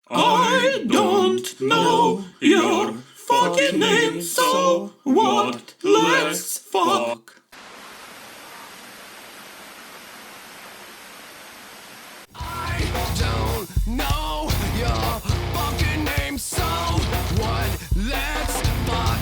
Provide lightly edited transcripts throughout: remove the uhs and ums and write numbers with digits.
I don't know your fucking name, so what? Let's fuck. I don't know your fucking name, so what? Let's fuck.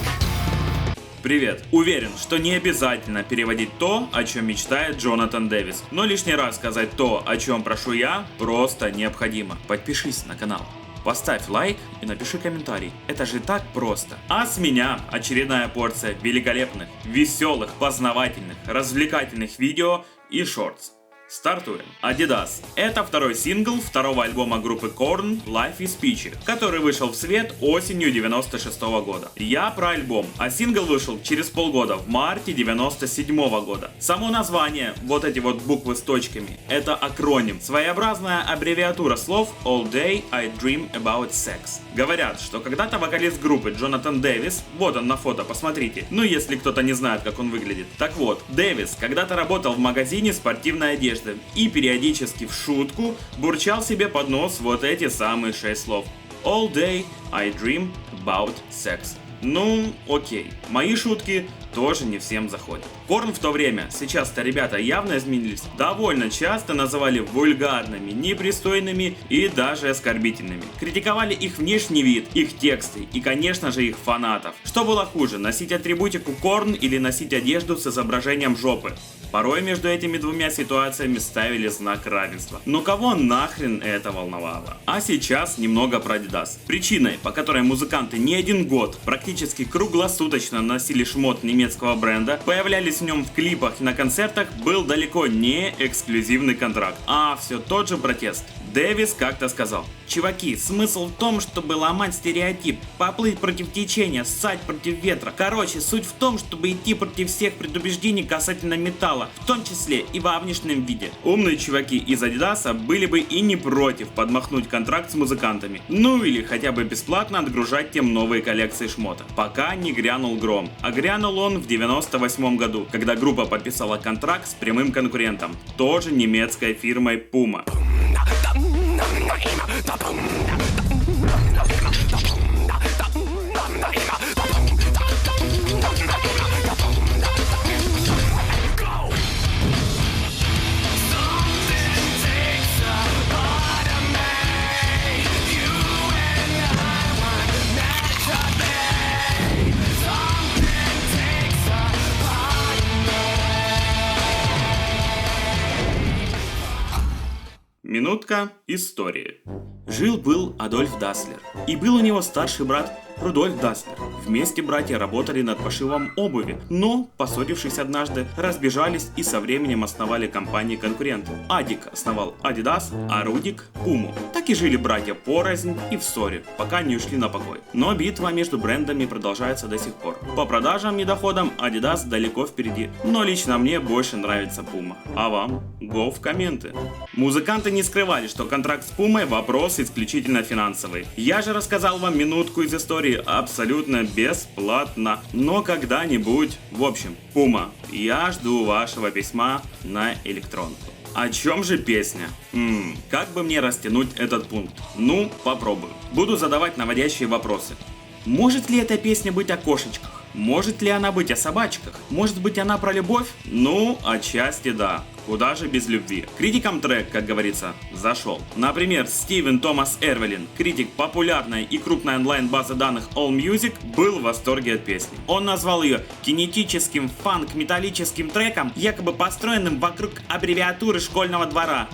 Привет! Уверен, что не обязательно переводить то, о чем мечтает Джонатан Дэвис, но лишний раз сказать то, о чем прошу я, просто необходимо. Подпишись на канал, поставь лайк и напиши комментарий. Это же так просто. А с меня очередная порция великолепных, веселых, познавательных, развлекательных видео и шортс. Стартуем. Adidas. Это второй сингл второго альбома группы Korn Life is Peachy, который вышел в свет осенью 96 года. Я про альбом, а сингл вышел через полгода, в марте 97 года. Само название, вот эти вот буквы с точками, это акроним, своеобразная аббревиатура слов All Day I Dream About Sex. Говорят, что когда-то вокалист группы Джонатан Дэвис, вот он на фото, посмотрите, ну если кто-то не знает, как он выглядит. Так вот, Дэвис когда-то работал в магазине спортивной одежды и периодически в шутку бурчал себе под нос вот эти самые 6 слов. All day I dream about sex. Ну, окей, мои шутки тоже не всем заходят. Корн в то время, сейчас-то ребята явно изменились, довольно часто называли вульгарными, непристойными и даже оскорбительными. Критиковали их внешний вид, их тексты и, конечно же, их фанатов. Что было хуже, носить атрибутику Корн или носить одежду с изображением жопы? Порой между этими двумя ситуациями ставили знак равенства. Но кого нахрен это волновало? А сейчас немного про Adidas. Причиной, по которой музыканты не один год практически круглосуточно носили шмот немецкого бренда, появлялись в нем в клипах и на концертах, был далеко не эксклюзивный контракт, а все тот же протест. Дэвис как-то сказал: чуваки, смысл в том, чтобы ломать стереотип, поплыть против течения, ссать против ветра. Короче, суть в том, чтобы идти против всех предубеждений касательно металла, в том числе и во внешнем виде. Умные чуваки из Адидаса были бы и не против подмахнуть контракт с музыкантами, ну или хотя бы бесплатно отгружать тем новые коллекции шмота, пока не грянул гром. А грянул он в 98 году, когда группа подписала контракт с прямым конкурентом, тоже немецкой фирмой Puma. Минутка истории. Жил-был Адольф Даслер, и был у него старший брат Рудольф Даслер. Вместе братья работали над пошивом обуви, но, поссорившись однажды, разбежались и со временем основали компании-конкуренты. Адик основал Adidas, а Рудик – Puma. Так и жили братья порознь и в ссоре, пока не ушли на покой. Но битва между брендами продолжается до сих пор. По продажам и доходам Adidas далеко впереди, но лично мне больше нравится Puma. А вам? Го в комменты. Музыканты не скрывали, что контракт с Puma – вопрос исключительно финансовый. Я же рассказал вам минутку из истории абсолютно бесплатно, но когда-нибудь. В общем, Puma, я жду вашего письма на электронку. О чем же песня? Как бы мне растянуть этот пункт? Ну, попробую. Буду задавать наводящие вопросы. Может ли эта песня быть о кошечках? Может ли она быть о собачках? Может быть она про любовь? Ну, отчасти да. Куда же без любви? Критикам трек, как говорится, зашел. Например, Стивен Томас Эрвелин, критик популярной и крупной онлайн-базы данных AllMusic, был в восторге от песни. Он назвал ее кинетическим фанк-металлическим треком, якобы построенным вокруг аббревиатуры школьного двора.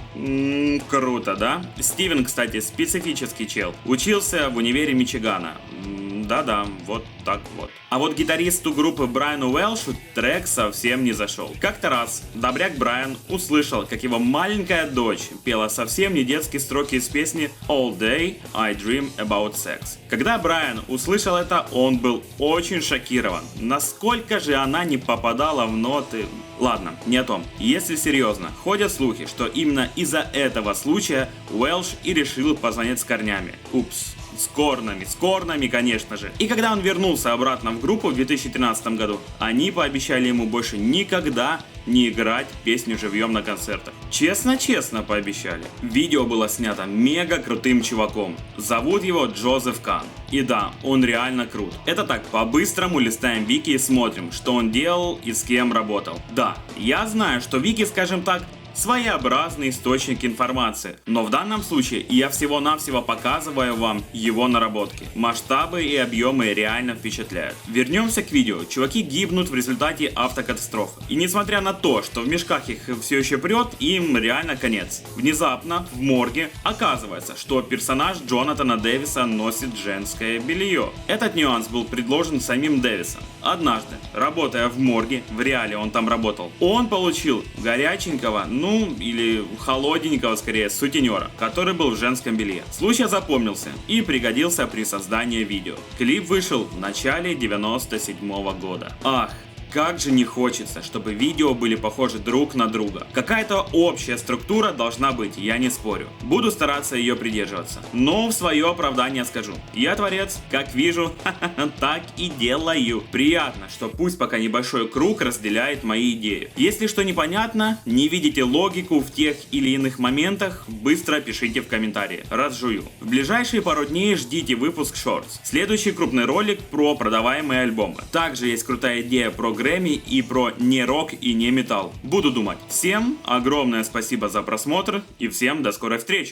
Круто, да? Стивен, кстати, специфический чел. Учился в универе Мичигана. Да-да, вот так вот. А вот гитаристу группы Брайану Уэлшу трек совсем не зашел. Как-то раз добряк Брайан услышал, как его маленькая дочь пела совсем не детские строки из песни All Day I Dream About Sex. Когда Брайан услышал это, он был очень шокирован. Насколько же она не попадала в ноты... Ладно, не о том. Если серьезно, ходят слухи, что именно из-за этого случая Уэлш и решил позвонить с корнями. Упс. С корнами, конечно же. И когда он вернулся обратно в группу в 2013 году, они пообещали ему больше никогда не играть песню живьем на концертах. Честно пообещали. Видео было снято мега крутым чуваком. Зовут его Джозеф Кан. И да, он реально крут. Это так, по-быстрому листаем Вики и смотрим, что он делал и с кем работал. Да, я знаю, что Вики, скажем так, своеобразный источник информации, но в данном случае я всего-навсего показываю вам его наработки. Масштабы и объемы реально впечатляют. Вернемся к видео. Чуваки гибнут в результате автокатастрофы. И несмотря на то, что в мешках их все еще прет, им реально конец. Внезапно в морге оказывается, что персонаж Джонатана Дэвиса носит женское белье. Этот нюанс был предложен самим Дэвисом. Однажды, работая в морге, в реале он там работал, он получил горяченького, или холодненького скорее, сутенера, который был в женском белье. Случай запомнился и пригодился при создании видео. Клип вышел в начале 97-го года. Ах, как же не хочется, чтобы видео были похожи друг на друга. Какая-то общая структура должна быть, я не спорю. Буду стараться ее придерживаться. Но в свое оправдание скажу. Я творец, как вижу, так и делаю. Приятно, что пусть пока небольшой круг разделяет мои идеи. Если что непонятно, не видите логику в тех или иных моментах, быстро пишите в комментарии. Разжую. В ближайшие пару дней ждите выпуск Shorts. Следующий крупный ролик про продаваемые альбомы. Также есть крутая идея про Грэмми и про не рок и не металл. Буду думать. Всем огромное спасибо за просмотр и всем до скорой встречи.